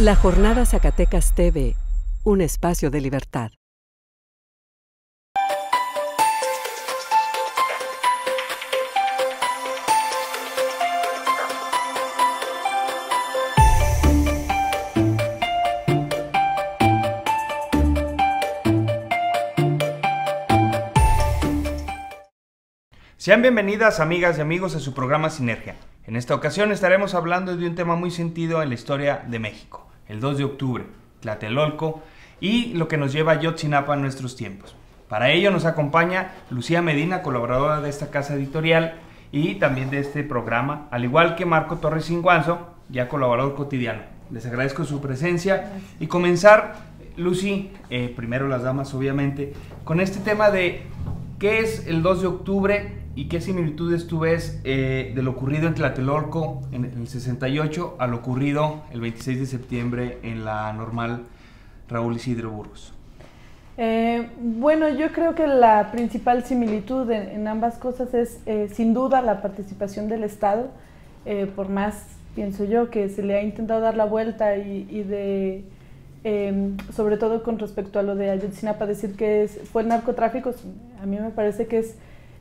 La Jornada Zacatecas TV, un espacio de libertad. Sean bienvenidas, amigas y amigos, a su programa Sinergia. En esta ocasión estaremos hablando de un tema muy sentido en la historia de México, el 2 de octubre, Tlatelolco, y lo que nos lleva a Ayotzinapa en nuestros tiempos. Para ello nos acompaña Lucía Medina, colaboradora de esta casa editorial y también de este programa, al igual que Marco Torres Cinguanzo, ya colaborador cotidiano. Les agradezco su presencia y comenzar, Lucy, primero las damas obviamente, con este tema de qué es el 2 de octubre y qué similitudes tú ves de lo ocurrido en Tlatelolco en el 68 a lo ocurrido el 26 de septiembre en la normal Raúl Isidro Burgos. Bueno, yo creo que la principal similitud en ambas cosas es sin duda la participación del Estado, por más, pienso yo, que se le ha intentado dar la vuelta sobre todo con respecto a lo de Ayotzinapa, decir que fue el narcotráfico. A mí me parece que es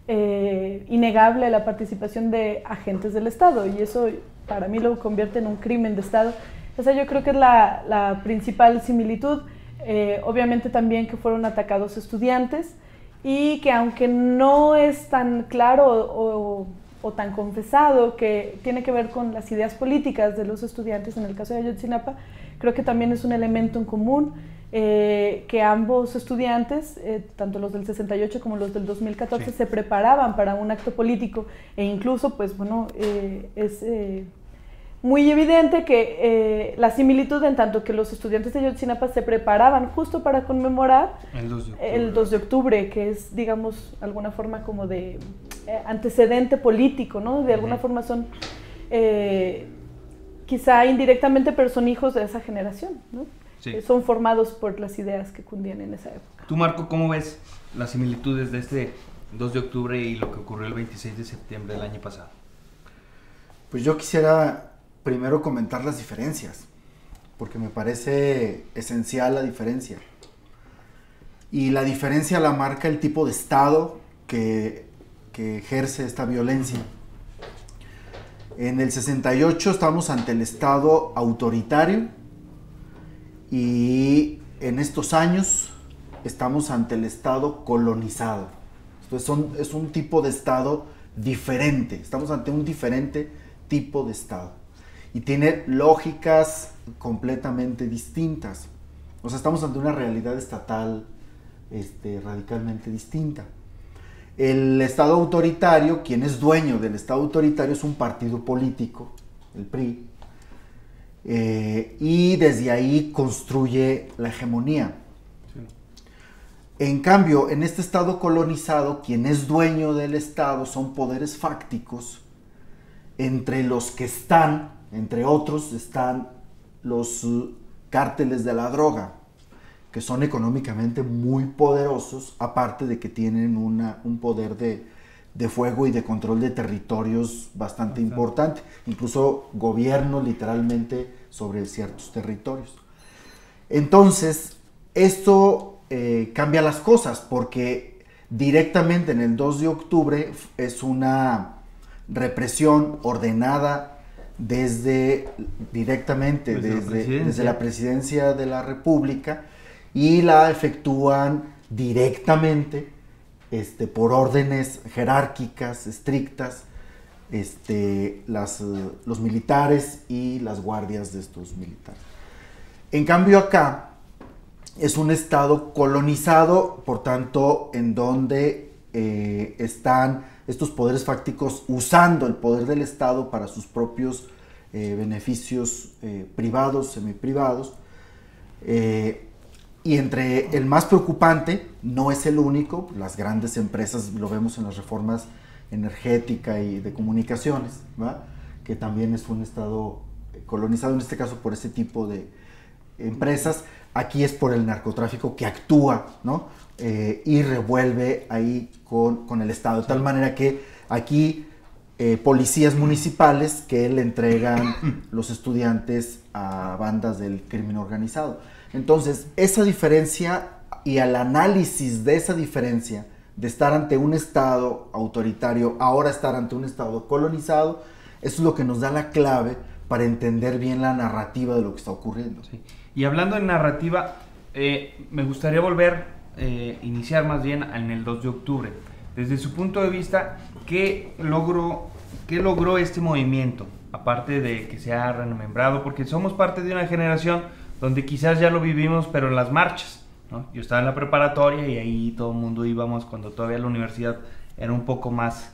innegable la participación de agentes del Estado, y eso para mí lo convierte en un crimen de Estado. O sea, yo creo que es la principal similitud. Obviamente también que fueron atacados estudiantes, y que aunque no es tan claro o tan confesado que tiene que ver con las ideas políticas de los estudiantes en el caso de Ayotzinapa, creo que también es un elemento en común, que ambos estudiantes, tanto los del 68 como los del 2014, sí, se preparaban para un acto político, e incluso, pues bueno, es muy evidente que la similitud en tanto que los estudiantes de Ayotzinapa se preparaban justo para conmemorar el 2 de octubre, que es, digamos, alguna forma como de antecedente político, ¿no? De alguna forma son, quizá indirectamente, pero son hijos de esa generación, ¿no? Sí. Son formados por las ideas que cundían en esa época. Tú, Marco, ¿cómo ves las similitudes de este 2 de octubre y lo que ocurrió el 26 de septiembre del año pasado? Pues yo quisiera primero comentar las diferencias, porque me parece esencial la diferencia. Y la diferencia la marca el tipo de Estado que ejerce esta violencia. En el 68 estamos ante el Estado autoritario, y en estos años estamos ante el Estado colonizado. Entonces es un tipo de Estado diferente, estamos ante un diferente tipo de Estado. Y tiene lógicas completamente distintas. O sea, estamos ante una realidad estatal radicalmente distinta. El Estado autoritario, quien es dueño del Estado autoritario, es un partido político, el PRI, y desde ahí construye la hegemonía. Sí. En cambio, en este Estado colonizado, quien es dueño del Estado son poderes fácticos, entre los que entre otros, están los cárteles de la droga, que son económicamente muy poderosos, aparte de que tienen un poder de fuego y de control de territorios bastante importante. Incluso gobierno literalmente sobre ciertos territorios. Entonces, esto cambia las cosas, porque directamente en el 2 de octubre es una represión ordenada directamente desde la presidencia de la República, y la efectúan directamente por órdenes jerárquicas, estrictas, los militares y las guardias de estos militares. En cambio acá es un Estado colonizado, por tanto, en donde están estos poderes fácticos usando el poder del Estado para sus propios beneficios privados, semiprivados. Y entre el más preocupante, no es el único, las grandes empresas, lo vemos en las reformas energética y de comunicaciones, ¿verdad? Que también es un Estado colonizado, en este caso por ese tipo de empresas. Aquí es por el narcotráfico que actúa, ¿no? Y revuelve ahí con el Estado, de tal manera que aquí policías municipales que le entregan los estudiantes a bandas del crimen organizado. Entonces, esa diferencia y al análisis de esa diferencia de estar ante un Estado autoritario, ahora estar ante un Estado colonizado, eso es lo que nos da la clave para entender bien la narrativa de lo que está ocurriendo. Sí. Y hablando de narrativa, me gustaría iniciar más bien en el 2 de octubre. Desde su punto de vista, ¿qué logró este movimiento? Aparte de que se ha remembrado, porque somos parte de una generación donde quizás ya lo vivimos, pero en las marchas, ¿no? Yo estaba en la preparatoria y ahí todo el mundo íbamos cuando todavía la universidad era un poco más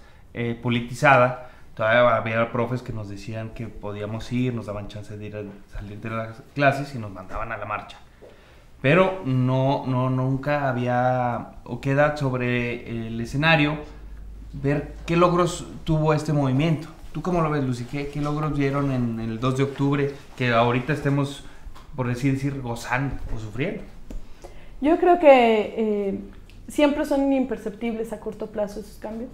politizada. Todavía había profes que nos decían que podíamos ir, nos daban chance de salir de las clases y nos mandaban a la marcha. Pero nunca había o queda sobre el escenario ver qué logros tuvo este movimiento. ¿Tú cómo lo ves, Lucy? ¿Qué logros dieron en el 2 de octubre que ahorita estemos, por decir, gozando o sufriendo? Yo creo que siempre son imperceptibles a corto plazo esos cambios,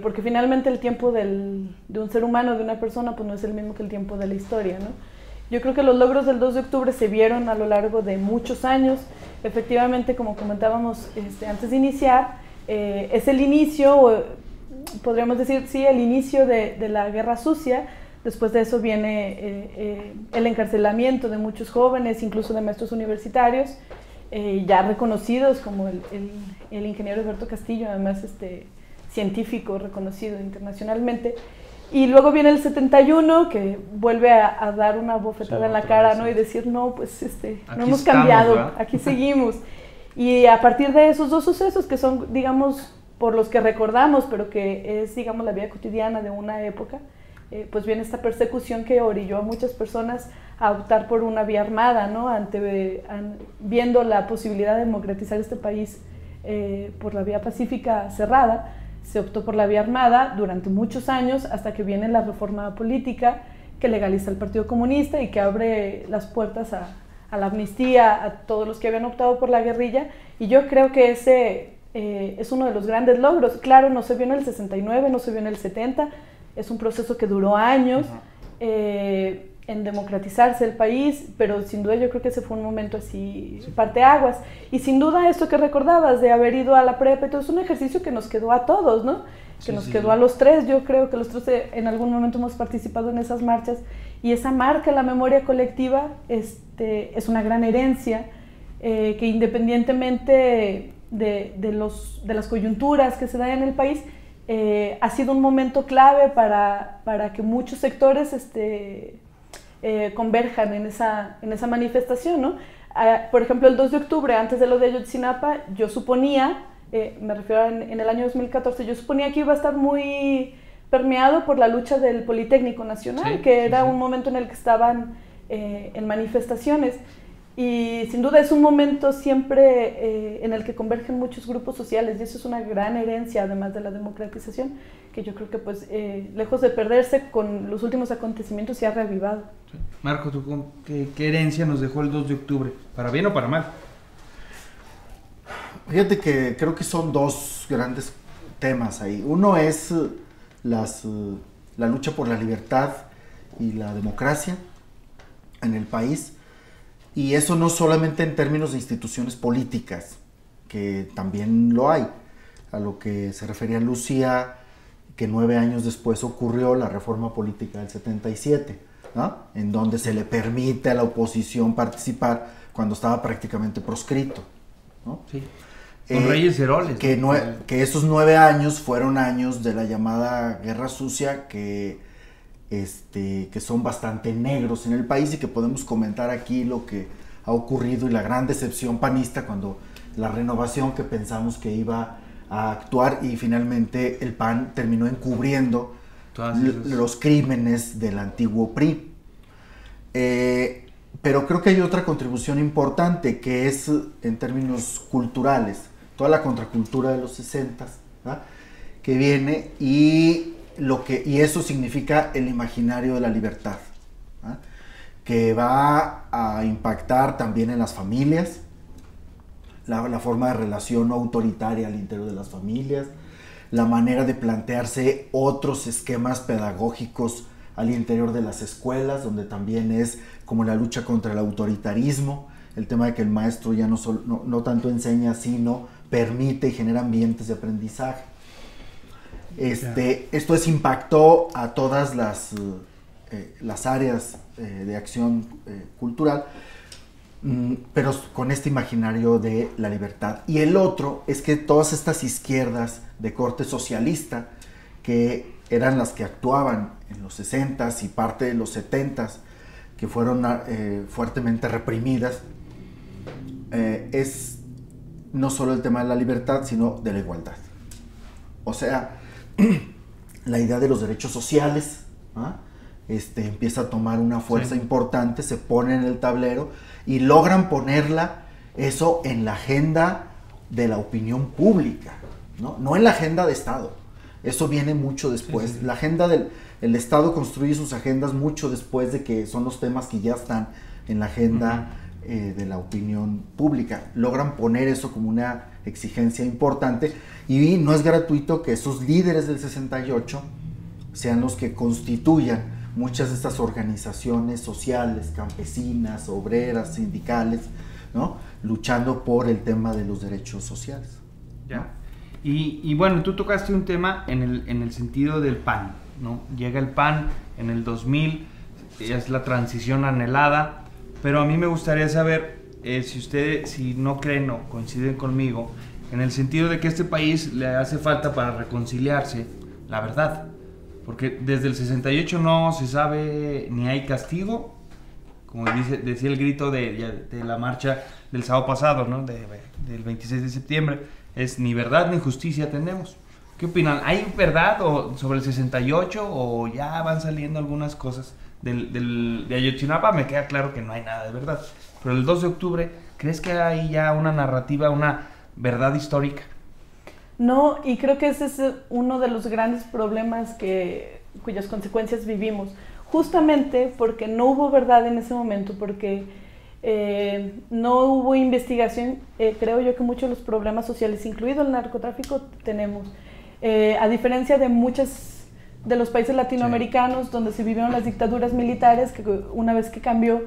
porque finalmente el tiempo de un ser humano, de una persona, pues no es el mismo que el tiempo de la historia, ¿no? Yo creo que los logros del 2 de octubre se vieron a lo largo de muchos años. Efectivamente, como comentábamos antes de iniciar, es el inicio, podríamos decir, sí, el inicio de la Guerra Sucia. Después de eso viene el encarcelamiento de muchos jóvenes, incluso de maestros universitarios, ya reconocidos, como el ingeniero Alberto Castillo, además científico reconocido internacionalmente. Y luego viene el 71, que vuelve a dar una bofetada en la cara, ¿no? Y decir, no, pues no hemos cambiado, ¿verdad? Aquí seguimos. Y a partir de esos dos sucesos, que son, digamos, por los que recordamos, pero que es, digamos, la vida cotidiana de una época, pues viene esta persecución que orilló a muchas personas a optar por una vía armada, ¿no? Viendo la posibilidad de democratizar este país por la vía pacífica cerrada, se optó por la vía armada durante muchos años, hasta que viene la reforma política que legaliza el Partido Comunista y que abre las puertas a la amnistía a todos los que habían optado por la guerrilla. Y yo creo que ese es uno de los grandes logros. Claro, no se vio en el 69, no se vio en el 70, es un proceso que duró años en democratizarse el país, pero sin duda yo creo que ese fue un momento así, parteaguas. Y sin duda esto que recordabas de haber ido a la prepa y todo, es un ejercicio que nos quedó a todos, ¿no? Que nos quedó a los tres. Yo creo que los tres en algún momento hemos participado en esas marchas, y esa marca en la memoria colectiva es una gran herencia que, independientemente de las coyunturas que se dan en el país, ha sido un momento clave para que muchos sectores converjan en esa manifestación, ¿no? Por ejemplo, el 2 de octubre, antes de lo de Ayotzinapa, yo suponía, me refiero en el año 2014, yo suponía que iba a estar muy permeado por la lucha del Politécnico Nacional, sí, que era un momento en el que estaban en manifestaciones. Y sin duda es un momento siempre en el que convergen muchos grupos sociales, y eso es una gran herencia, además de la democratización, que yo creo que, pues, lejos de perderse con los últimos acontecimientos, se ha reavivado. Sí. Marco, ¿tú qué herencia nos dejó el 2 de octubre? ¿Para bien o para mal? Fíjate que creo que son dos grandes temas ahí. Uno es la lucha por la libertad y la democracia en el país. Y eso no solamente en términos de instituciones políticas, que también lo hay, a lo que se refería Lucía, que 9 años después ocurrió la reforma política del 77, ¿no? En donde se le permite a la oposición participar cuando estaba prácticamente proscrito, ¿no? Sí. Con Reyes Heroles. Que esos 9 años fueron años de la llamada Guerra Sucia, que son bastante negros en el país, y que podemos comentar aquí lo que ha ocurrido y la gran decepción panista cuando la renovación, que pensamos que iba a actuar, y finalmente el PAN terminó encubriendo los crímenes del antiguo PRI. Pero creo que hay otra contribución importante, que es en términos culturales, toda la contracultura de los 60s, ¿verdad? Que viene, y eso significa el imaginario de la libertad, ¿verdad? Que va a impactar también en las familias, la forma de relación no autoritaria al interior de las familias, la manera de plantearse otros esquemas pedagógicos al interior de las escuelas, donde también es como la lucha contra el autoritarismo, el tema de que el maestro ya no tanto enseña, sino permite y genera ambientes de aprendizaje. Esto impactó a todas las áreas de acción cultural, pero con este imaginario de la libertad. Y el otro es que todas estas izquierdas de corte socialista, que eran las que actuaban en los 60s y parte de los 70s, que fueron fuertemente reprimidas, es no solo el tema de la libertad, sino de la igualdad. O sea, la idea de los derechos sociales empieza a tomar una fuerza importante, se pone en el tablero y logran ponerla eso en la agenda de la opinión pública, no en la agenda de Estado. Eso viene mucho después. Sí. La agenda el Estado construye sus agendas mucho después de que son los temas que ya están en la agenda de la opinión pública. Logran poner eso como una exigencia importante y no es gratuito que esos líderes del 68 sean los que constituyan muchas de estas organizaciones sociales, campesinas, obreras, sindicales, ¿no? Luchando por el tema de los derechos sociales. Ya. ¿No? Y bueno, tú tocaste un tema en el sentido del PAN, ¿no? Llega el PAN en el 2000, es la transición anhelada, pero a mí me gustaría saber si no creen o coinciden conmigo, en el sentido de que a este país le hace falta para reconciliarse la verdad, porque desde el 68 no se sabe ni hay castigo, como decía el grito de la marcha del sábado pasado, ¿no? Del 26 de septiembre, es ni verdad ni justicia tenemos. ¿Qué opinan? ¿Hay verdad sobre el 68 o ya van saliendo algunas cosas? De Ayotzinapa me queda claro que no hay nada de verdad, pero el 2 de octubre, ¿crees que hay ya una narrativa, una verdad histórica? No, y creo que ese es uno de los grandes problemas cuyas consecuencias vivimos, justamente porque no hubo verdad en ese momento, porque no hubo investigación. Creo yo que muchos de los problemas sociales, incluido el narcotráfico, tenemos, a diferencia de muchos de los países latinoamericanos, sí, donde se vivieron las dictaduras militares, que una vez que cambió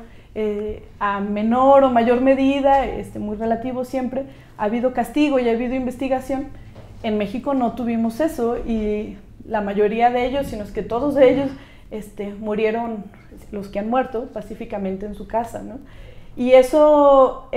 a menor o mayor medida, muy relativo siempre, ha habido castigo y ha habido investigación. En México no tuvimos eso y la mayoría de ellos, sino es que todos ellos murieron, los que han muerto, pacíficamente en su casa, ¿no? Y eso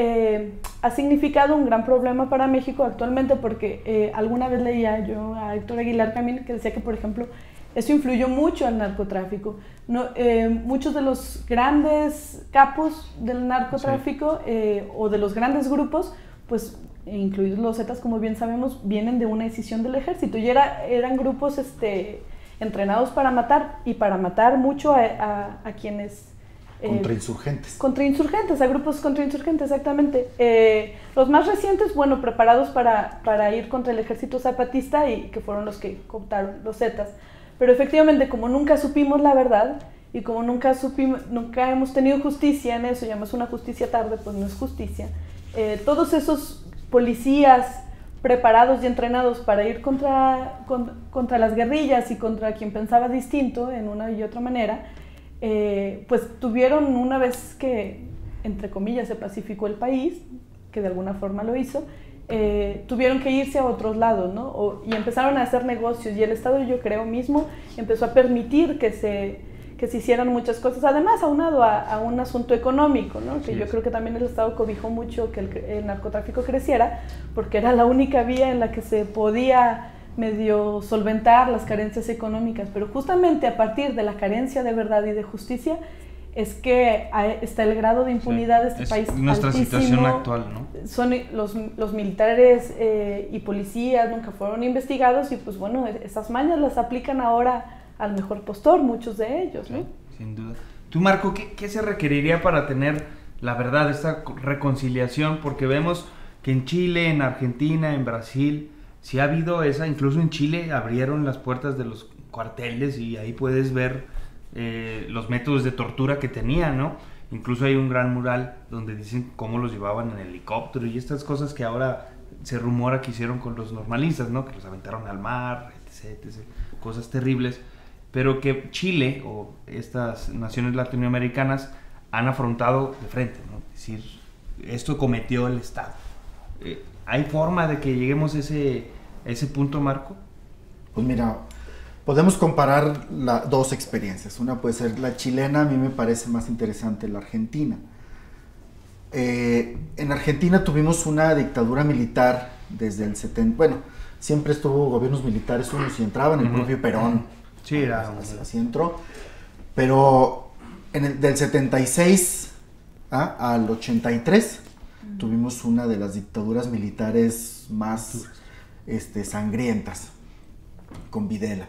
ha significado un gran problema para México actualmente, porque alguna vez leía yo a Héctor Aguilar Camín que decía que, por ejemplo, eso influyó mucho al narcotráfico. Muchos de los grandes capos del narcotráfico, sí, o de los grandes grupos, pues incluidos los Zetas, como bien sabemos, vienen de una decisión del ejército y eran grupos entrenados para matar, y para matar mucho a quienes... contrainsurgentes. A grupos contrainsurgentes, exactamente. Los más recientes, bueno, preparados para ir contra el ejército zapatista, y que fueron los que cooptaron los Zetas. Pero efectivamente, como nunca supimos la verdad y como nunca hemos tenido justicia en eso, llamas una justicia tarde, pues no es justicia. Todos esos policías preparados y entrenados para ir contra las guerrillas y contra quien pensaba distinto en una y otra manera, pues tuvieron, una vez que, entre comillas, se pacificó el país, que de alguna forma lo hizo, tuvieron que irse a otros lados, ¿no? Y empezaron a hacer negocios, y el Estado, yo creo mismo, empezó a permitir que se hicieran muchas cosas, además aunado a un asunto económico, ¿no? Que yo creo que también el Estado cobijó mucho que el narcotráfico creciera, porque era la única vía en la que se podía medio solventar las carencias económicas, pero justamente a partir de la carencia de verdad y de justicia es que está el grado de impunidad de este país nuestra altísimo. Situación actual, ¿no? Son los militares y policías nunca fueron investigados, y pues bueno, esas mañas las aplican ahora al mejor postor, muchos de ellos, ¿no? Sí, sin duda. Tú, Marco, ¿qué se requeriría para tener la verdad, esta reconciliación? Porque vemos que en Chile, en Argentina, en Brasil, sí ha habido incluso en Chile abrieron las puertas de los cuarteles y ahí puedes ver los métodos de tortura que tenían, ¿no? Incluso hay un gran mural donde dicen cómo los llevaban en helicóptero y estas cosas que ahora se rumora que hicieron con los normalistas, ¿no? Que los aventaron al mar, etc, cosas terribles, pero que Chile o estas naciones latinoamericanas han afrontado de frente, ¿no? Es decir, esto cometió el Estado. ¿Hay forma de que lleguemos a ese punto, Marco? Pues mira, podemos comparar dos experiencias. Una puede ser la chilena, a mí me parece más interesante la argentina. En Argentina tuvimos una dictadura militar desde el 70, bueno, siempre estuvo gobiernos militares unos y entraban, el propio Perón, sí, era así entró, pero del 76 al 83 tuvimos una de las dictaduras militares más sangrientas, con Videla.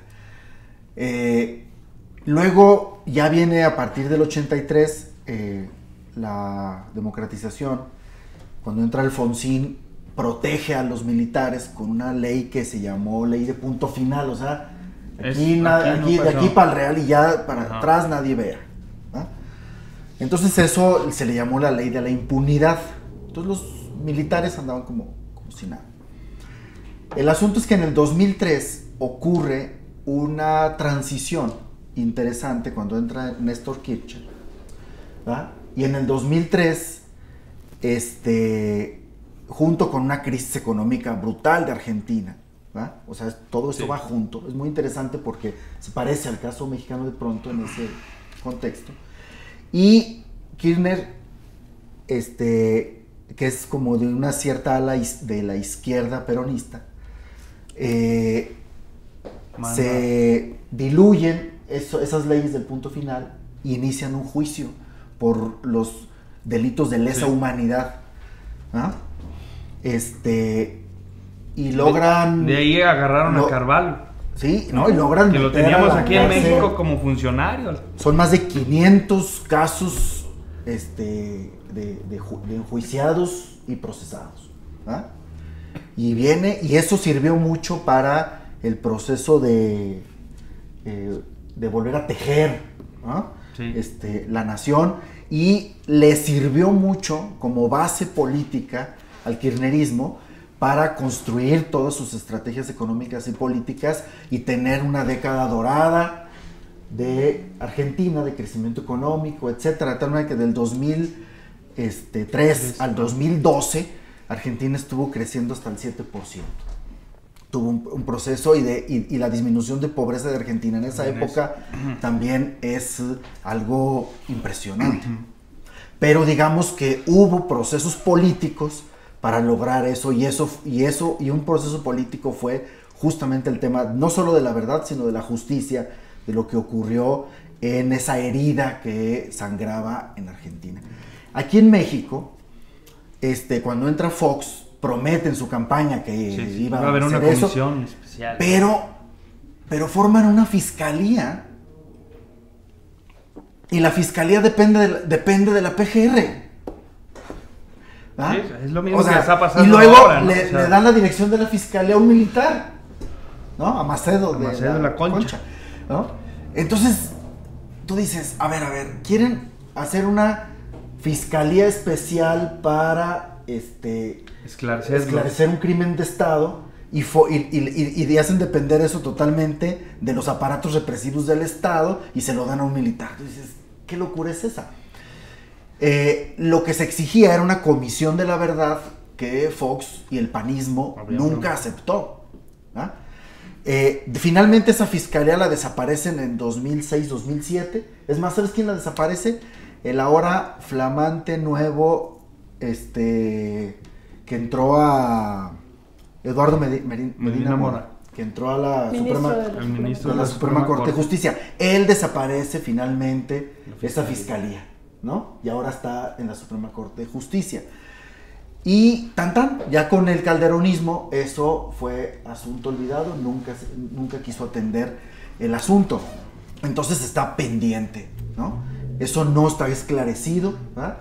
Luego ya viene a partir del 83 la democratización, cuando entra Alfonsín, protege a los militares con una ley que se llamó ley de punto final, o sea, de aquí para el real y ya para atrás nadie vea. Entonces eso se le llamó la ley de la impunidad. Entonces los militares andaban como si nada. El asunto es que en el 2003 ocurre una transición interesante cuando entra Néstor Kirchner, ¿va? Y en el 2003, junto con una crisis económica brutal de Argentina, ¿va? O sea, todo eso va junto. Es muy interesante porque se parece al caso mexicano de pronto en ese contexto. Y Kirchner, que es como de una cierta ala de la izquierda peronista, se diluyen esas leyes del punto final y inician un juicio por los delitos de lesa humanidad, ¿ah? Y logran... De ahí agarraron a Carvalho. Sí, ¿no? Y logran... Que lo teníamos aquí en México como funcionario. Son más de 500 casos de enjuiciados y procesados, ¿ah? Y eso sirvió mucho para el proceso de volver a tejer, ¿no? Sí. La nación, y le sirvió mucho como base política al kirchnerismo para construir todas sus estrategias económicas y políticas y tener una década dorada de Argentina, de crecimiento económico, etcétera. De tal manera que del 2003 al 2012 Argentina estuvo creciendo hasta el 7%. Tuvo un proceso y la disminución de pobreza de Argentina en esa época también es algo impresionante. Pero digamos que hubo procesos políticos para lograr eso y un proceso político fue justamente el tema no solo de la verdad, sino de la justicia, de lo que ocurrió en esa herida que sangraba en Argentina. Aquí en México, cuando entra Fox, promete en su campaña que iba a haber una comisión especial. Pero forman una fiscalía y la fiscalía depende de la PGR. ¿Ah? Sí, es lo mismo que está pasando. Y luego ahora, ¿no? le dan la dirección de la fiscalía a un militar, ¿no? A Macedo de la Concha, ¿no? Entonces tú dices, a ver, quieren hacer una fiscalía especial para esclarecer un crimen de Estado y hacen depender eso totalmente de los aparatos represivos del Estado y se lo dan a un militar. Entonces, ¿qué locura es esa? Lo que se exigía era una comisión de la verdad que Fox y el panismo nunca aceptó, ¿ah? Finalmente esa fiscalía la desaparecen en 2006-2007. Es más, ¿sabes quién la desaparece? El ahora flamante nuevo que entró a Eduardo Medina Mora, que entró a la Suprema Corte de Justicia. Él desaparece finalmente esa fiscalía, ¿no? Y ahora está en la Suprema Corte de Justicia. Y ya con el calderonismo eso fue asunto olvidado, nunca quiso atender el asunto. Entonces está pendiente, ¿no? Eso no está esclarecido, ¿verdad?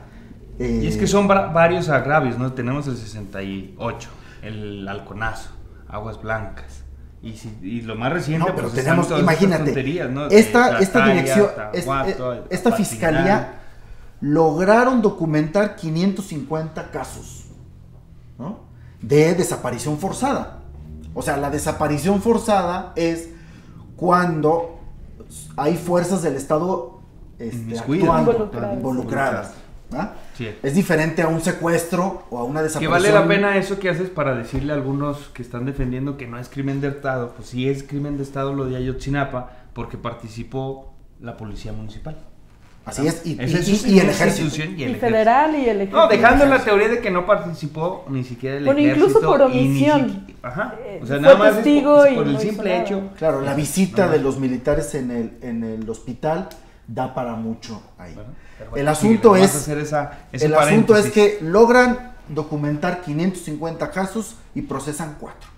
Y es que son varios agravios, ¿no? Tenemos el 68, el halconazo, Aguas Blancas. Y lo más reciente, no, pero pues tenemos, imagínate, ¿no? esta dirección, esta fiscalía lograron documentar 550 casos, ¿no? de desaparición forzada. O sea, la desaparición forzada es cuando hay fuerzas del Estado actuando, involucradas. ¿Ah? Sí. Es diferente a un secuestro o a una desaparición. Que vale la pena eso que haces para decirle a algunos que están defendiendo que no es crimen de Estado. Pues sí es crimen de Estado lo de Ayotzinapa porque participó la policía municipal. Así es, y el ejército. Y federal y el ejército. No, dejando la teoría de que no participó ni siquiera el ejército. Incluso por omisión. Ajá. O sea, nada más testigo por el simple hecho. Claro, la visita de los militares en el hospital da para mucho ahí. Bueno, el asunto es que logran documentar 550 casos y procesan 4.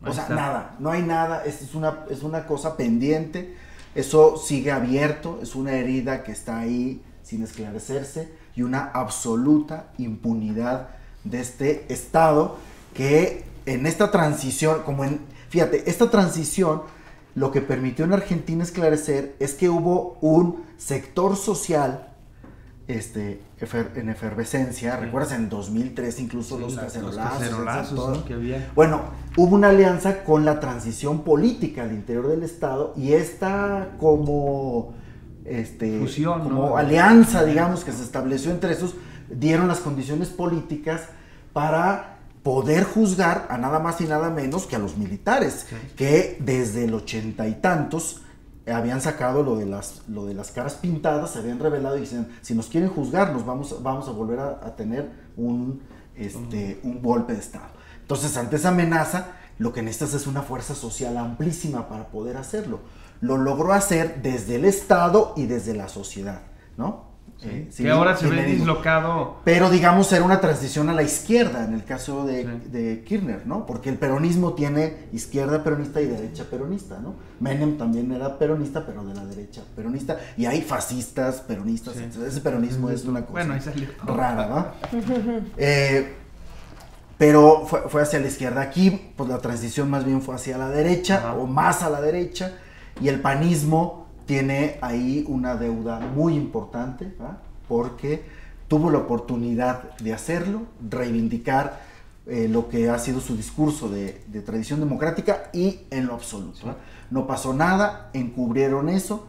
O sea, nada, no hay nada, es una cosa pendiente, eso sigue abierto, es una herida que está ahí sin esclarecerse y una absoluta impunidad de este Estado que en esta transición, fíjate, esta transición lo que permitió en Argentina esclarecer es que hubo un sector social en efervescencia. Sí. ¿Recuerdas en 2003 incluso los cacerolazos, ¿no? que había? Bueno, hubo una alianza con la transición política al interior del Estado y esta como fusión, como ¿no? alianza, digamos, que se estableció entre esos, dieron las condiciones políticas para poder juzgar a nada más y nada menos que a los militares, sí, que desde el 80 y tantos habían sacado lo de las caras pintadas, se habían revelado y dicen, si nos quieren juzgar, vamos a volver a tener un golpe de Estado. Entonces, ante esa amenaza, lo que necesitas es una fuerza social amplísima para poder hacerlo. Lo logró hacer desde el Estado y desde la sociedad, ¿no? Sí, que ahora se ve dislocado. Pero digamos era una transición a la izquierda en el caso de Kirchner, ¿no? Porque el peronismo tiene izquierda peronista y derecha peronista, ¿no? Menem también era peronista, pero de la derecha peronista. Y hay fascistas, peronistas, sí. Ese peronismo es una cosa rara, ¿no? Pero fue hacia la izquierda. Aquí, pues la transición más bien fue hacia la derecha, ajá, o más a la derecha, y el panismo tiene ahí una deuda muy importante, ¿verdad? Porque tuvo la oportunidad de hacerlo, reivindicar lo que ha sido su discurso de tradición democrática y en lo absoluto. Sí. No pasó nada, encubrieron eso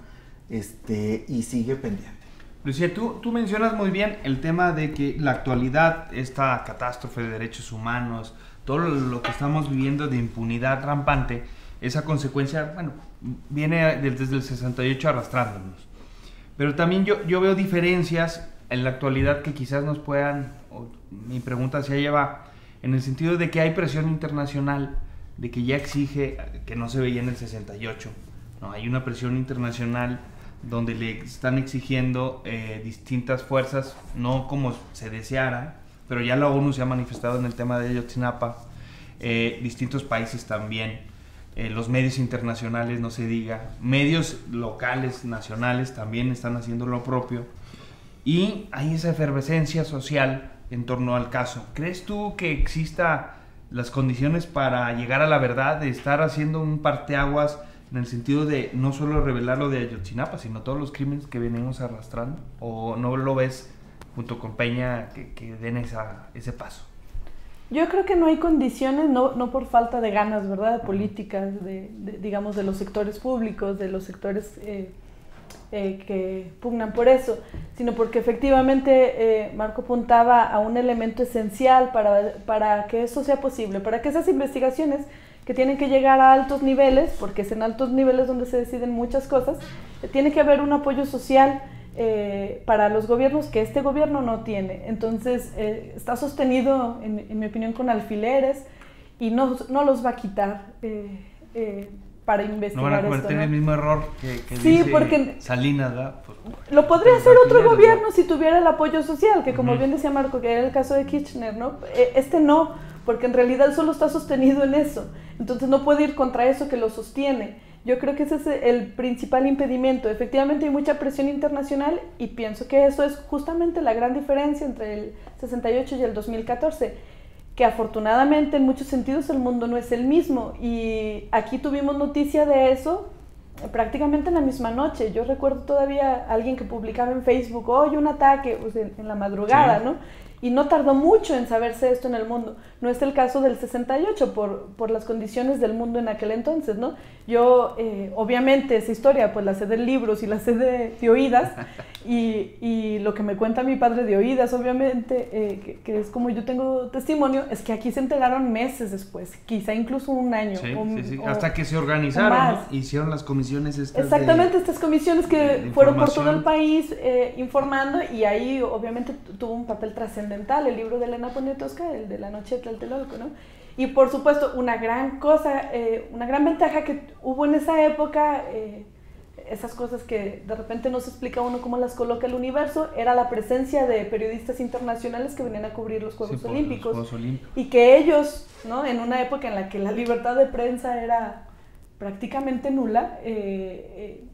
y sigue pendiente. Lucía, tú mencionas muy bien el tema de que la actualidad, esta catástrofe de derechos humanos, todo lo que estamos viviendo de impunidad rampante, esa consecuencia, bueno, viene desde el 68 arrastrándonos. Pero también yo veo diferencias en la actualidad que quizás nos puedan, mi pregunta hacia allá va, en el sentido de que hay presión internacional, de que ya exige, que no se veía en el 68, ¿no? Hay una presión internacional donde le están exigiendo distintas fuerzas, no como se deseara, pero ya la ONU se ha manifestado en el tema de Ayotzinapa, distintos países también. Los medios internacionales, no se diga, medios locales, nacionales también están haciendo lo propio y hay esa efervescencia social en torno al caso. ¿Crees tú que exista las condiciones para llegar a la verdad, de estar haciendo un parteaguas en el sentido de no solo revelar lo de Ayotzinapa, sino todos los crímenes que venimos arrastrando? ¿O no lo ves junto con Peña que den ese paso? Yo creo que no hay condiciones, no por falta de ganas, ¿verdad?, políticas, digamos, de los sectores públicos, de los sectores que pugnan por eso, sino porque efectivamente Marco apuntaba a un elemento esencial para que eso sea posible, para que esas investigaciones que tienen que llegar a altos niveles, porque es en altos niveles donde se deciden muchas cosas, tiene que haber un apoyo social para los gobiernos que este gobierno no tiene. Entonces está sostenido, en mi opinión, con alfileres y no los va a quitar para investigar. No van a cometer el mismo error que sí, dice porque Salinas, ¿verdad? Lo podría hacer otro gobierno si tuviera el apoyo social, que como bien decía Marco, que era el caso de Kirchner, ¿no? No, porque en realidad solo está sostenido en eso. Entonces no puede ir contra eso que lo sostiene. Yo creo que ese es el principal impedimento. Efectivamente hay mucha presión internacional y pienso que eso es justamente la gran diferencia entre el 68 y el 2014, que afortunadamente en muchos sentidos el mundo no es el mismo y aquí tuvimos noticia de eso prácticamente en la misma noche. Yo recuerdo todavía a alguien que publicaba en Facebook, un ataque, en la madrugada, sí, ¿no? y no tardó mucho en saberse esto en el mundo. No es el caso del 68 por las condiciones del mundo en aquel entonces, ¿no? Yo, obviamente, esa historia pues la sé de libros y la sé de oídas, y lo que me cuenta mi padre de oídas, obviamente, que es como yo tengo testimonio, es que aquí se enteraron meses después, quizá incluso un año. Sí, hasta que se organizaron, ¿no? Hicieron las comisiones estas. Exactamente, estas comisiones que fueron por todo el país informando, y ahí obviamente tuvo un papel trascendental el libro de Elena Poniatowska, el de La noche de Tlatelolco, ¿no? Y por supuesto, una gran cosa, una gran ventaja que hubo en esa época, esas cosas que de repente no se explica uno cómo las coloca el universo, era la presencia de periodistas internacionales que venían a cubrir los Juegos Olímpicos. Y que ellos, ¿no? En una época en la que la libertad de prensa era prácticamente nula,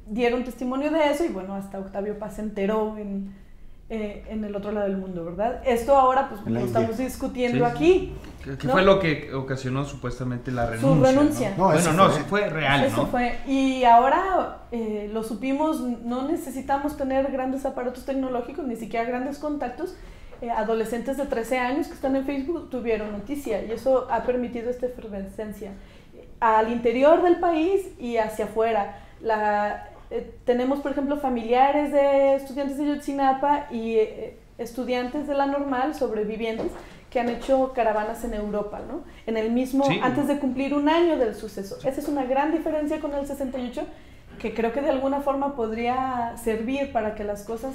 dieron testimonio de eso, y bueno, hasta Octavio Paz se enteró en el otro lado del mundo, ¿verdad? Esto ahora pues lo estamos discutiendo aquí. ¿Qué fue lo que ocasionó supuestamente la renuncia? Su renuncia. ¿No? Bueno, sí fue real, eso, ¿no? Fue. Y ahora lo supimos, no necesitamos tener grandes aparatos tecnológicos, ni siquiera grandes contactos. Adolescentes de 13 años que están en Facebook tuvieron noticia, y eso ha permitido esta efervescencia al interior del país y hacia afuera. Tenemos, por ejemplo, familiares de estudiantes de Ayotzinapa y estudiantes de la Normal, sobrevivientes, que han hecho caravanas en Europa, ¿no? En el mismo, antes de cumplir un año del suceso. Esa es una gran diferencia con el 68, que creo que de alguna forma podría servir para que las cosas,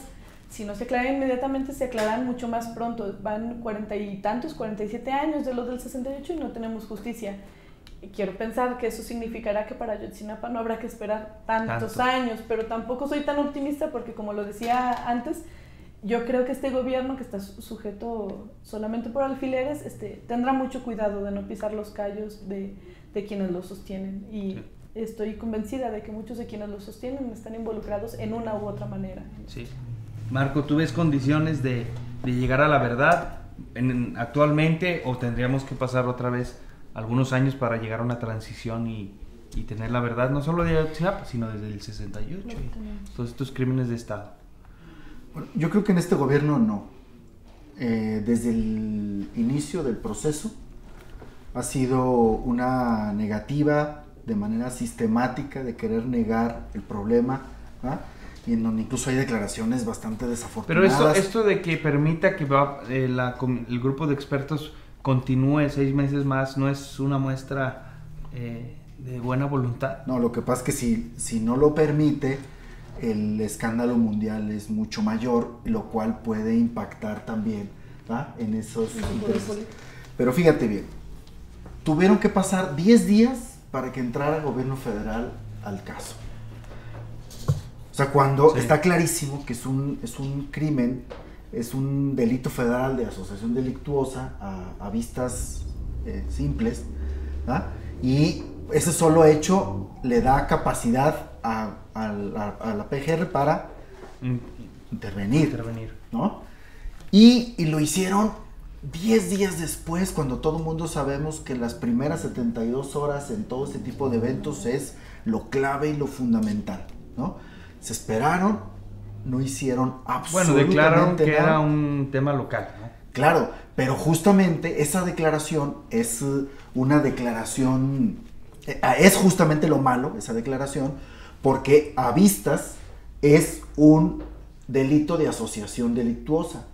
si no se aclaran inmediatamente, se aclaran mucho más pronto. Van 40 y tantos, 47 años de los del 68 y no tenemos justicia. Y quiero pensar que eso significará que para Ayotzinapa no habrá que esperar tantos años, pero tampoco soy tan optimista porque, como lo decía antes, yo creo que este gobierno, que está sujeto solamente por alfileres, tendrá mucho cuidado de no pisar los callos de quienes lo sostienen. Y estoy convencida de que muchos de quienes lo sostienen están involucrados en una u otra manera. Sí. Marco, ¿tú ves condiciones de llegar a la verdad actualmente, o tendríamos que pasar otra vez algunos años para llegar a una transición y tener la verdad, no solo de Ayotzinapa, sino desde el 68 y todos estos crímenes de Estado? Bueno, yo creo que en este gobierno no. Desde el inicio del proceso ha sido una negativa de manera sistemática de querer negar el problema, ¿verdad? Y en donde incluso hay declaraciones bastante desafortunadas. Pero esto de que permita que el grupo de expertos continúe 6 meses más, ¿no es una muestra de buena voluntad? No, lo que pasa es que si no lo permite, el escándalo mundial es mucho mayor, lo cual puede impactar también, ¿va?, en esos intereses. Pero fíjate bien, tuvieron que pasar 10 días para que entrara el gobierno federal al caso. O sea, cuando está clarísimo que es un crimen, es un delito federal de asociación delictuosa a vistas simples, ¿verdad? Y ese solo hecho le da capacidad a la PGR para intervenir, ¿no? Y lo hicieron 10 días después, cuando todo el mundo sabemos que las primeras 72 horas en todo este tipo de eventos es lo clave y lo fundamental, ¿no? Se esperaron, no hicieron absolutamente nada. Declararon que era un tema local, ¿no? Claro, pero justamente esa declaración es una declaración, es justamente lo malo, esa declaración, porque a vistas es un delito de asociación delictuosa,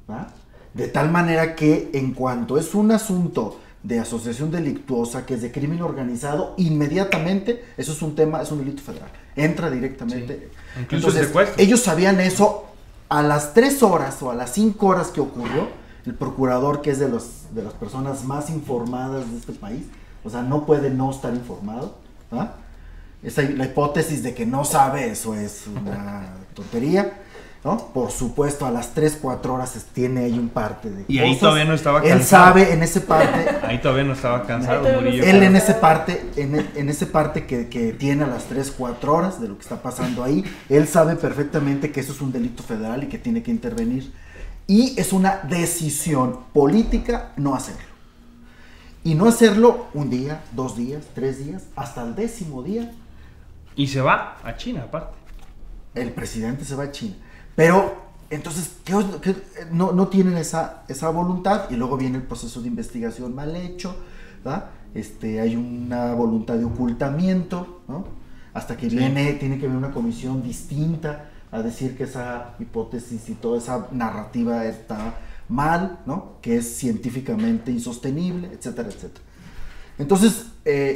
¿va? De tal manera que en cuanto es un asunto de asociación delictuosa, que es de crimen organizado, inmediatamente eso es un delito federal, entra directamente. Sí. Incluso el secuestro. Ellos sabían eso a las 3 horas o a las 5 horas que ocurrió. El procurador, que es de las personas más informadas de este país, o sea, no puede no estar informado, ¿va? La hipótesis de que no sabe, eso es una tontería, ¿no? Por supuesto, a las 3-4 horas tiene ahí un parte de y cosas. Ahí todavía no estaba cansado. Él sabe en ese parte. Ahí todavía no estaba cansado, Murillo. Él en ese parte que tiene a las 3-4 horas de lo que está pasando ahí, él sabe perfectamente que eso es un delito federal y que tiene que intervenir. Y es una decisión política no hacerlo. Y no hacerlo un día, 2 días, 3 días, hasta el 10º día. Y se va a China, aparte. El presidente se va a China. Pero Entonces, no tienen esa voluntad, y luego viene el proceso de investigación mal hecho, ¿verdad? Hay una voluntad de ocultamiento, ¿no? Hasta que tiene que venir una comisión distinta a decir que esa hipótesis y toda esa narrativa está mal, ¿no? Que es científicamente insostenible, etcétera, etcétera. Entonces,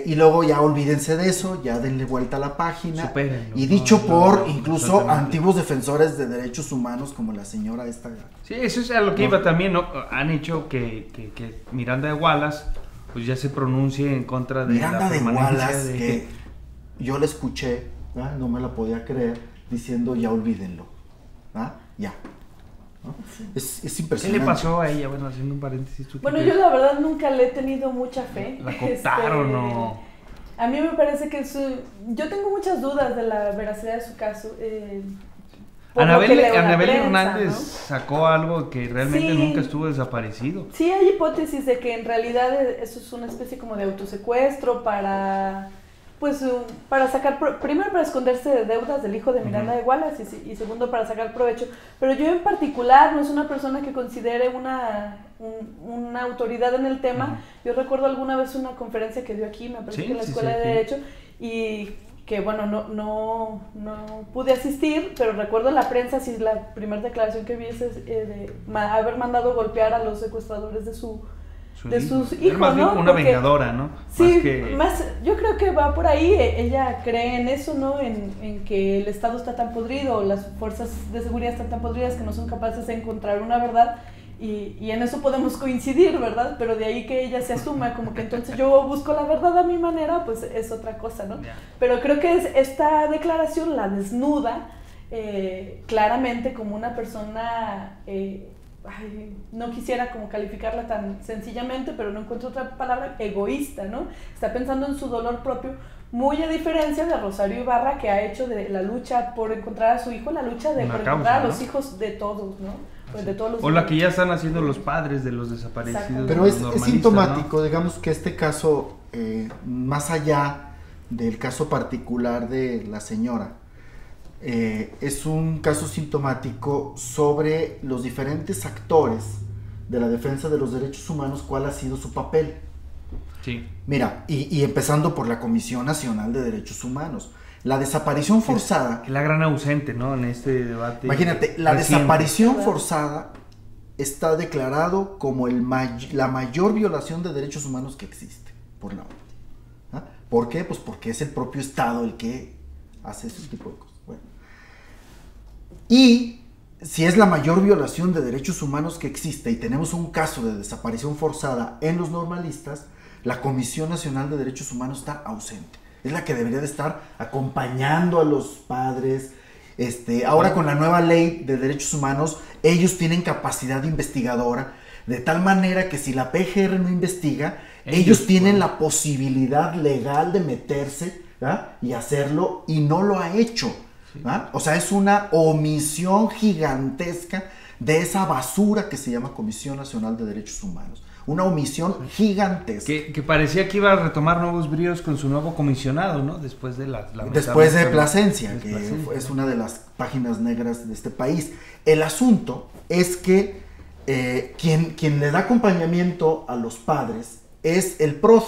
y luego ya olvídense de eso, ya denle vuelta a la página. Supérenlo, y dicho por no, incluso antiguos defensores de derechos humanos como la señora esta. Sí, eso es a lo que iba también, ¿no? Han hecho que Miranda de Wallace pues ya se pronuncie en contra de Miranda la de permanencia Wallace, que yo la escuché, ¿verdad? No me la podía creer, diciendo ya olvídenlo, ¿verdad? Ya. ¿No? Sí. Es impresionante. ¿Qué le pasó a ella? Bueno, haciendo un paréntesis. Bueno, yo la verdad nunca le he tenido mucha fe. ¿La cooptaron o...? A mí me parece que yo tengo muchas dudas de la veracidad de su caso. Anabel Hernández, ¿no? Sacó algo que realmente nunca estuvo desaparecido. Sí, hay hipótesis de que en realidad eso es una especie como de autosecuestro para sacar, primero para esconderse de deudas del hijo de Miranda de Wallace y segundo para sacar provecho. Pero yo en particular no es una persona que considere una autoridad en el tema. Yo recuerdo alguna vez una conferencia que dio aquí, me parece que en la Escuela de Derecho, y que bueno, no pude asistir, pero recuerdo en la prensa, sí, la primera declaración que vi es de haber mandado golpear a los secuestradores de sus hijos, más ¿no? Bien una vengadora, ¿no? Sí, yo creo que va por ahí. Ella cree en eso, ¿no? En que el Estado está tan podrido, las fuerzas de seguridad están tan podridas que no son capaces de encontrar una verdad, y en eso podemos coincidir, ¿verdad? Pero de ahí que ella se asuma como que entonces yo busco la verdad a mi manera, pues es otra cosa, ¿no? Yeah. Pero creo que esta declaración la desnuda claramente como una persona... no quisiera como calificarla tan sencillamente, pero no encuentro otra palabra, egoísta, ¿no? Está pensando en su dolor propio, muy a diferencia de Rosario Ibarra, que ha hecho de la lucha por encontrar a su hijo, la lucha por encontrar a los hijos de todos, ¿no? Pues de todos los o la que ya están haciendo los padres de los desaparecidos. Pero es sintomático, ¿no? Digamos que este caso, más allá del caso particular de la señora, es un caso sintomático sobre los diferentes actores de la defensa de los derechos humanos, cuál ha sido su papel. Sí. Mira, y empezando por la Comisión Nacional de Derechos Humanos. La desaparición forzada... La gran ausente, ¿no? En este debate. Imagínate, la desaparición forzada está declarado como la mayor violación de derechos humanos que existe por la ONU. ¿Ah? ¿Por qué? Pues porque es el propio Estado el que hace ese tipo de cosas. Bueno. Y si es la mayor violación de derechos humanos que existe y tenemos un caso de desaparición forzada en los normalistas, la Comisión Nacional de Derechos Humanos está ausente. Es la que debería de estar acompañando a los padres. Ahora con la nueva ley de derechos humanos, ellos tienen capacidad investigadora, de tal manera que si la PGR no investiga, ellos tienen la posibilidad legal de meterse, ¿verdad? Y hacerlo, y no lo ha hecho. ¿verdad? O sea, es una omisión gigantesca de esa basura que se llama Comisión Nacional de Derechos Humanos. Una omisión gigantesca. Que parecía que iba a retomar nuevos bríos con su nuevo comisionado, ¿no? Después de Plasencia, que es una de las páginas negras de este país. El asunto es que quien le da acompañamiento a los padres es el PROD,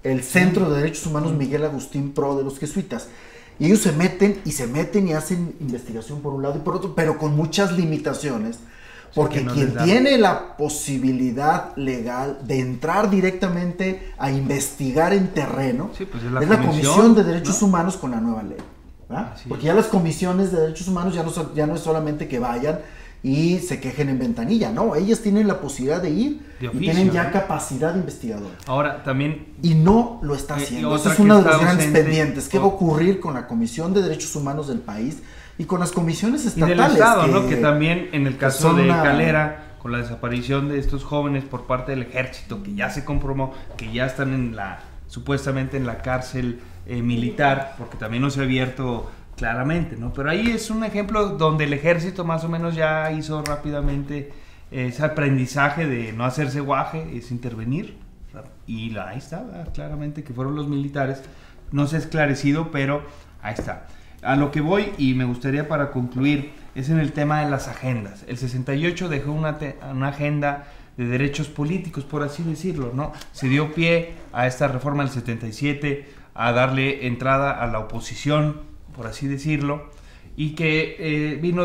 el Centro de Derechos Humanos Miguel Agustín Pro de los Jesuitas. Y ellos se meten y hacen investigación por un lado y por otro, pero con muchas limitaciones. Porque quien tiene la posibilidad legal de entrar directamente a investigar en terreno pues es la Comisión de Derechos Humanos con la nueva ley. Porque ya las comisiones de derechos humanos ya no es solamente que vayan y se quejen en ventanilla, no, ellas tienen la posibilidad de ir de oficio, y tienen ya capacidad investigadora. Ahora también... Y no lo está haciendo. Ese es uno de los grandes pendientes. ¿Qué va a ocurrir con la Comisión de Derechos Humanos del país? Y con las comisiones estatales. Y del Estado, ¿no? Que también en el caso de Calera, con la desaparición de estos jóvenes por parte del ejército, que ya se comprobó, que ya están supuestamente en la cárcel militar, porque también no se ha abierto claramente, ¿no? Pero ahí es un ejemplo donde el ejército más o menos ya hizo rápidamente ese aprendizaje de no hacerse guaje, es intervenir. Y ahí está, claramente que fueron los militares. No se ha esclarecido, pero ahí está. A lo que voy, y me gustaría para concluir, es en el tema de las agendas. El 68 dejó una agenda de derechos políticos, por así decirlo, ¿no? Se dio pie a esta reforma del 77, a darle entrada a la oposición, por así decirlo, y que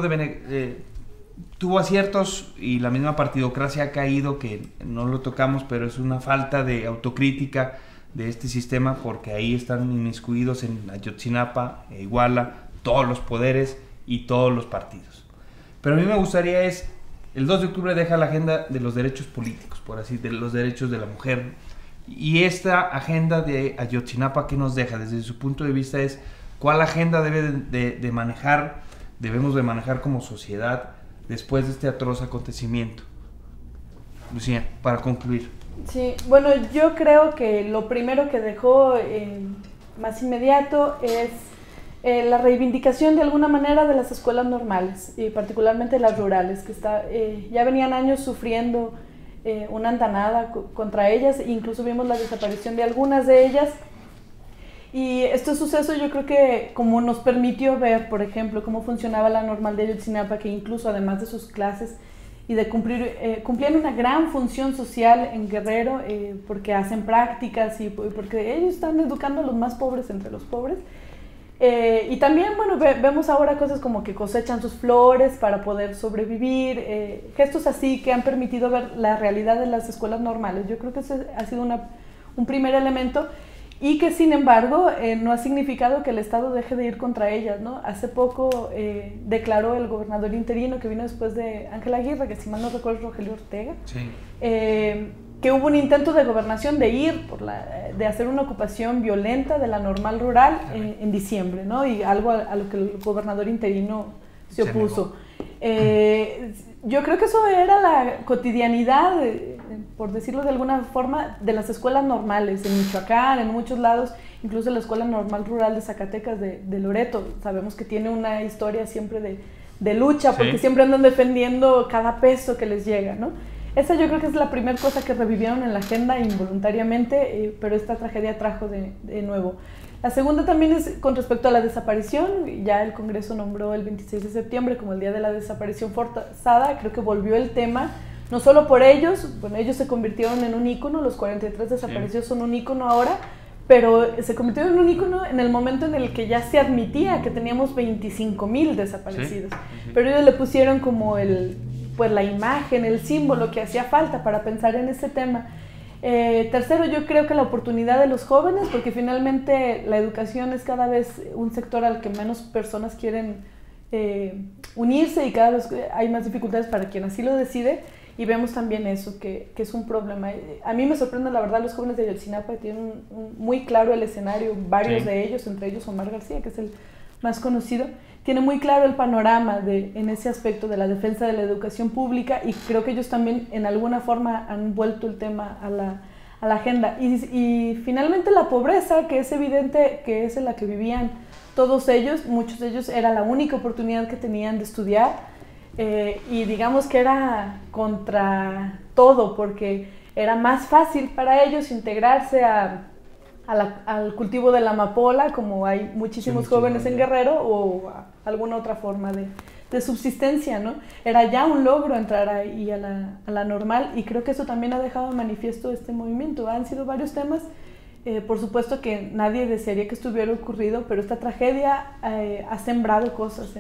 tuvo aciertos, y la misma partidocracia ha caído, que no lo tocamos, pero es una falta de autocrítica de este sistema, porque ahí están inmiscuidos en Ayotzinapa, Iguala, todos los poderes y todos los partidos. Pero a mí me gustaría el 2 de octubre deja la agenda de los derechos políticos, por así, de los derechos de la mujer, y esta agenda de Ayotzinapa, ¿qué nos deja? Desde su punto de vista es, ¿cuál agenda debemos de manejar como sociedad después de este atroz acontecimiento? Lucía, para concluir. Sí, bueno, yo creo que lo primero que dejó más inmediato es la reivindicación de alguna manera de las escuelas normales, y particularmente las rurales, que ya venían años sufriendo una andanada contra ellas, incluso vimos la desaparición de algunas de ellas. Y este suceso yo creo que como nos permitió ver, por ejemplo, cómo funcionaba la normal de Ayotzinapa, que incluso además de sus clases y de cumplían una gran función social en Guerrero, porque hacen prácticas y porque ellos están educando a los más pobres entre los pobres. Y también, bueno, vemos ahora cosas como que cosechan sus flores para poder sobrevivir, gestos así que han permitido ver la realidad de las escuelas normales. Yo creo que ese ha sido un primer elemento, y que sin embargo no ha significado que el Estado deje de ir contra ellas, ¿no? Hace poco declaró el gobernador interino que vino después de Ángel Aguirre, que si mal no recuerdo es Rogelio Ortega, sí, que hubo un intento de gobernación de hacer una ocupación violenta de la normal rural en diciembre, ¿no? Y algo a lo que el gobernador interino se opuso. Yo creo que eso era la cotidianidad, por decirlo de alguna forma, de las escuelas normales en Michoacán, en muchos lados, incluso la Escuela Normal Rural de Zacatecas de Loreto. Sabemos que tiene una historia siempre de lucha, porque sí, siempre andan defendiendo cada peso que les llega, ¿no? Esa yo creo que es la primera cosa que revivieron en la agenda involuntariamente, pero esta tragedia trajo de nuevo. La segunda también es con respecto a la desaparición. Ya el Congreso nombró el 26 de septiembre como el Día de la Desaparición Forzada. Creo que volvió el tema, no solo por ellos, bueno, ellos se convirtieron en un ícono, los 43 desaparecidos son un ícono ahora, pero se convirtieron en un ícono en el momento en el que ya se admitía que teníamos 25,000 desaparecidos. Sí. Pero ellos le pusieron como la imagen, el símbolo que hacía falta para pensar en ese tema. Tercero, yo creo que la oportunidad de los jóvenes, porque finalmente la educación es cada vez un sector al que menos personas quieren unirse, y cada vez hay más dificultades para quien así lo decide, y vemos también eso, que es un problema. A mí me sorprende, la verdad, los jóvenes de Ayotzinapa tienen muy claro el escenario, varios de ellos, entre ellos Omar García, que es el más conocido, tiene muy claro el panorama en ese aspecto de la defensa de la educación pública, y creo que ellos también en alguna forma han vuelto el tema a la agenda. Y finalmente la pobreza, que es evidente que es en la que vivían todos ellos, muchos de ellos era la única oportunidad que tenían de estudiar, y digamos que era contra todo, porque era más fácil para ellos integrarse al cultivo de la amapola, como hay muchísimos jóvenes en Guerrero, o a alguna otra forma de subsistencia, ¿no? Era ya un logro entrar ahí a la normal, y creo que eso también ha dejado de manifiesto este movimiento. Han sido varios temas, por supuesto que nadie desearía que esto hubiera ocurrido, pero esta tragedia ha sembrado cosas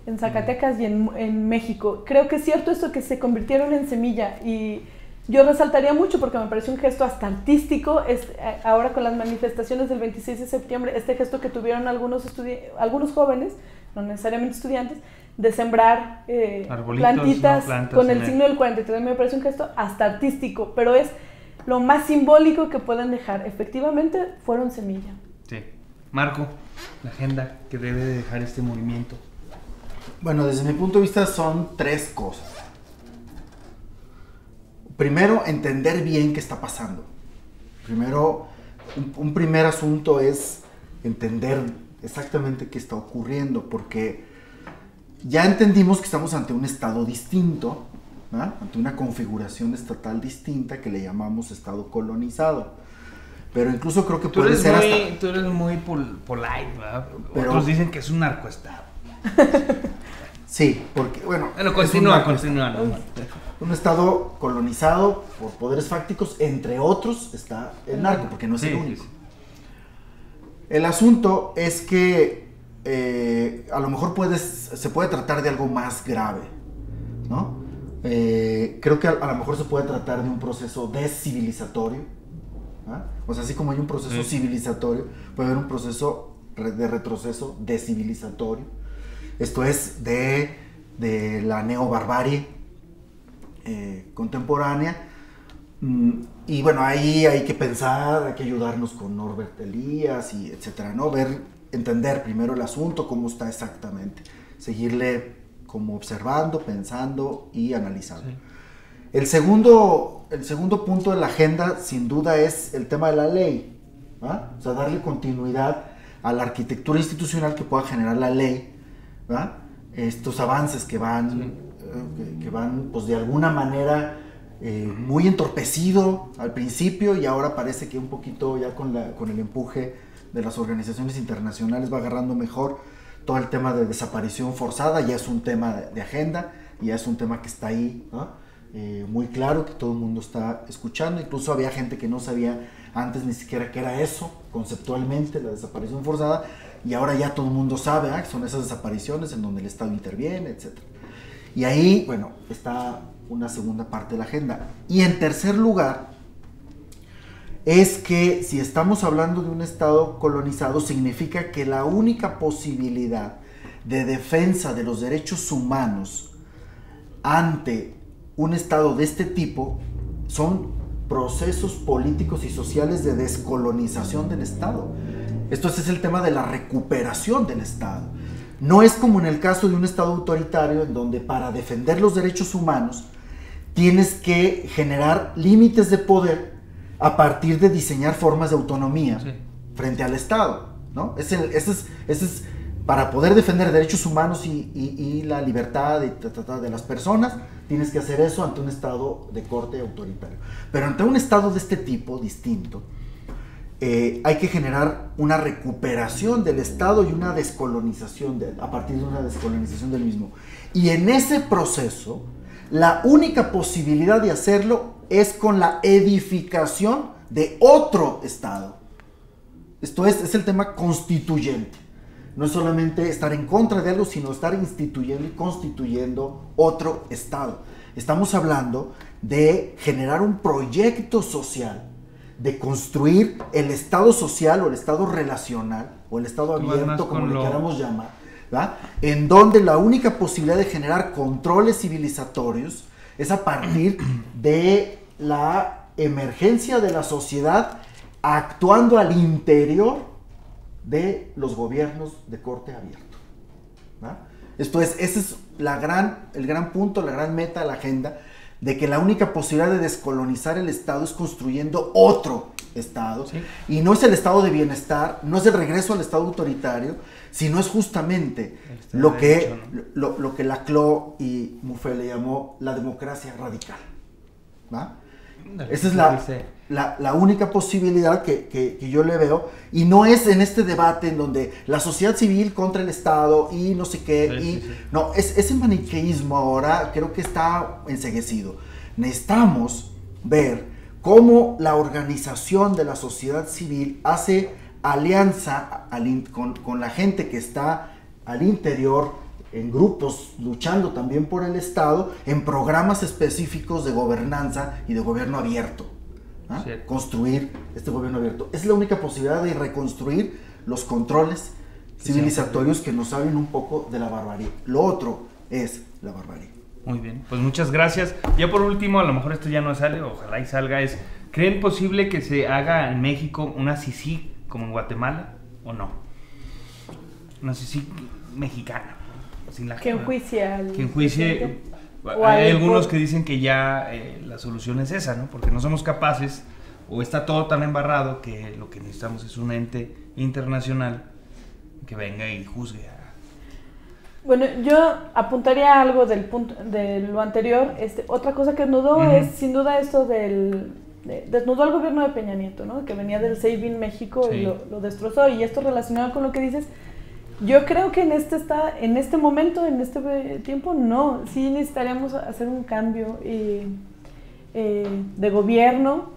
en Zacatecas y en México. Creo que es cierto esto, que se convirtieron en semilla, y yo resaltaría mucho, porque me parece un gesto hasta artístico, ahora con las manifestaciones del 26 de septiembre, este gesto que tuvieron algunos jóvenes, no necesariamente estudiantes, de sembrar plantitas, ¿no? Con el signo del 43, me parece un gesto hasta artístico, pero es lo más simbólico que pueden dejar. Efectivamente, fueron semilla. Sí. Marco, la agenda que debe dejar este movimiento. Bueno, desde mi punto de vista son tres cosas. Primero, entender bien qué está pasando. Primero, un primer asunto es entender exactamente qué está ocurriendo, porque ya entendimos que estamos ante un estado distinto, ¿no? Ante una configuración estatal distinta que le llamamos estado colonizado. Pero incluso creo que puede ser hasta... Tú eres muy polite, ¿verdad? Otros dicen que es un narcoestado. Sí, porque, bueno... Bueno, continúa. Un estado colonizado por poderes fácticos, entre otros está el narco, porque no es el único. El asunto es que a lo mejor se puede tratar de algo más grave, ¿no? Creo que a lo mejor se puede tratar de un proceso descivilizatorio, ¿ah? O sea, así como hay un proceso civilizatorio, puede haber un proceso de retroceso descivilizatorio. Esto es de la neobarbarie contemporánea. Y bueno, ahí hay que pensar, hay que ayudarnos con Norbert Elias y etcétera, ¿no? Entender primero el asunto, cómo está exactamente, seguirle como observando, pensando y analizando. Sí. El segundo punto de la agenda, sin duda, es el tema de la ley, ¿va? O sea, darle continuidad a la arquitectura institucional que pueda generar la ley, ¿va? Estos avances que van, pues de alguna manera muy entorpecido al principio, y ahora parece que un poquito ya con el empuje de las organizaciones internacionales va agarrando mejor. Todo el tema de desaparición forzada ya es un tema de agenda, y ya es un tema que está ahí, ¿no? Muy claro, que todo el mundo está escuchando. Incluso había gente que no sabía antes ni siquiera qué era eso conceptualmente, la desaparición forzada, y ahora ya todo el mundo sabe, que son esas desapariciones en donde el Estado interviene, etc. Y ahí, bueno, está una segunda parte de la agenda. Y en tercer lugar, es que si estamos hablando de un Estado colonizado, significa que la única posibilidad de defensa de los derechos humanos ante un Estado de este tipo son procesos políticos y sociales de descolonización del Estado. Esto es el tema de la recuperación del Estado. No es como en el caso de un Estado autoritario, en donde para defender los derechos humanos tienes que generar límites de poder a partir de diseñar formas de autonomía frente al Estado, ¿no? Ese es para poder defender derechos humanos y la libertad de las personas, tienes que hacer eso ante un Estado de corte autoritario. Pero ante un Estado de este tipo, distinto, hay que generar una recuperación del Estado y una descolonización, a partir de una descolonización del mismo. Y en ese proceso, la única posibilidad de hacerlo es con la edificación de otro Estado. Esto es el tema constituyente. No es solamente estar en contra de algo, sino estar instituyendo y constituyendo otro Estado. Estamos hablando de generar un proyecto social, de construir el Estado social o el Estado relacional o el Estado abierto, como le queramos llamar, ¿verdad? En donde la única posibilidad de generar controles civilizatorios es a partir de la emergencia de la sociedad actuando al interior de los gobiernos de corte abierto, ¿verdad? Esto es, ese es el gran punto, la gran meta de la agenda, de que la única posibilidad de descolonizar el Estado es construyendo otro Estado. ¿Sí? Y no es el Estado de bienestar, no es el regreso al Estado autoritario, sino es justamente lo que Laclau y Mouffe le llamó la democracia radical, ¿va? Esa es la única posibilidad que yo le veo, y no es en este debate en donde la sociedad civil contra el Estado y no sé qué, no, ese maniqueísmo ahora creo que está enceguecido. Necesitamos ver cómo la organización de la sociedad civil hace alianza con la gente que está al interior, en grupos luchando también por el Estado, en programas específicos de gobernanza y de gobierno abierto. ¿Ah? Construir este gobierno abierto. Es la única posibilidad de reconstruir los controles civilizatorios que nos hablen un poco de la barbarie. Lo otro es la barbarie. Muy bien, pues muchas gracias. Ya por último, a lo mejor esto ya no sale, ojalá y salga, ¿creen posible que se haga en México una CICIG como en Guatemala o no? Una CICIG mexicana. Que enjuicie hay algunos que dicen que ya la solución es esa, ¿no? Porque no somos capaces, o está todo tan embarrado, que lo que necesitamos es un ente internacional que venga y juzgue. Bueno, yo apuntaría algo del punto de lo anterior. Otra cosa que desnudó es sin duda esto desnudó al gobierno de Peña Nieto, ¿no? Que venía del Save in México y lo destrozó. Y esto relacionado con lo que dices, Yo creo que en este momento, en este tiempo, no. Sí necesitaríamos hacer un cambio de gobierno,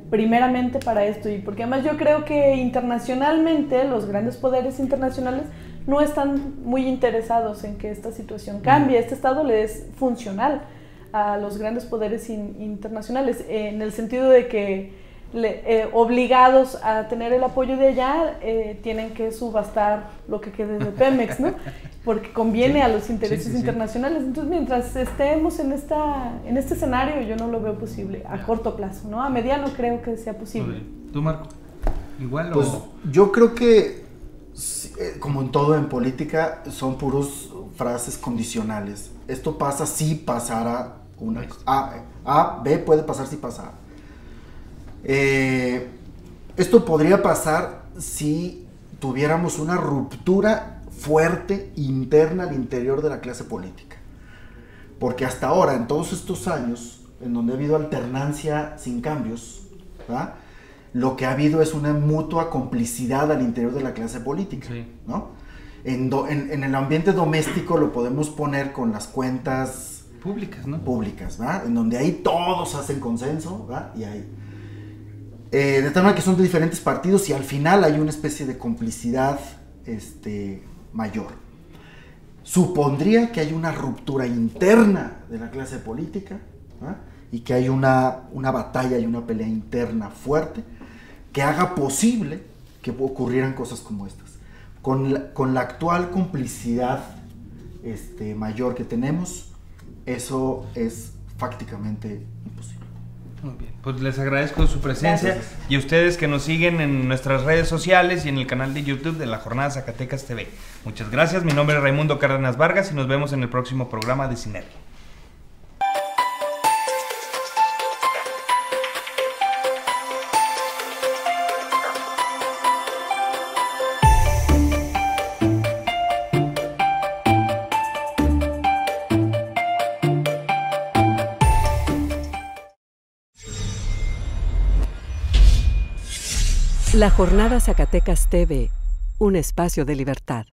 primeramente para esto. Y porque además yo creo que internacionalmente, los grandes poderes internacionales no están muy interesados en que esta situación cambie. Este Estado le es funcional a los grandes poderes internacionales, en el sentido de que obligados a tener el apoyo de allá, tienen que subastar lo que quede de Pemex, ¿no? Porque conviene a los intereses internacionales. Entonces, mientras estemos en este escenario, yo no lo veo posible a corto plazo, ¿no? A mediano creo que sea posible. ¿Tú, Marco? ¿Igual pues, o...? Yo creo que, como en todo en política, son puros frases condicionales. Esto pasa si pasara una... A, B puede pasar si pasara. Esto podría pasar si tuviéramos una ruptura fuerte interna al interior de la clase política, porque hasta ahora, en todos estos años en donde ha habido alternancia sin cambios, ¿verdad?, lo que ha habido es una mutua complicidad al interior de la clase política, ¿no? En el ambiente doméstico lo podemos poner con las cuentas públicas, ¿no? Públicas, ¿verdad? En donde ahí todos hacen consenso, ¿verdad? Y ahí de tal manera que son de diferentes partidos y al final hay una especie de complicidad mayor. Supondría que hay una ruptura interna de la clase política, ¿verdad?, y que hay una batalla y una pelea interna fuerte que haga posible que ocurrieran cosas como estas. Con la actual complicidad mayor que tenemos, eso es fácticamente imposible. Muy bien, pues les agradezco su presencia. Gracias. Y a ustedes que nos siguen en nuestras redes sociales y en el canal de YouTube de La Jornada Zacatecas TV. Muchas gracias, mi nombre es Raimundo Cárdenas Vargas y nos vemos en el próximo programa de Sinergia. La Jornada Zacatecas TV, un espacio de libertad.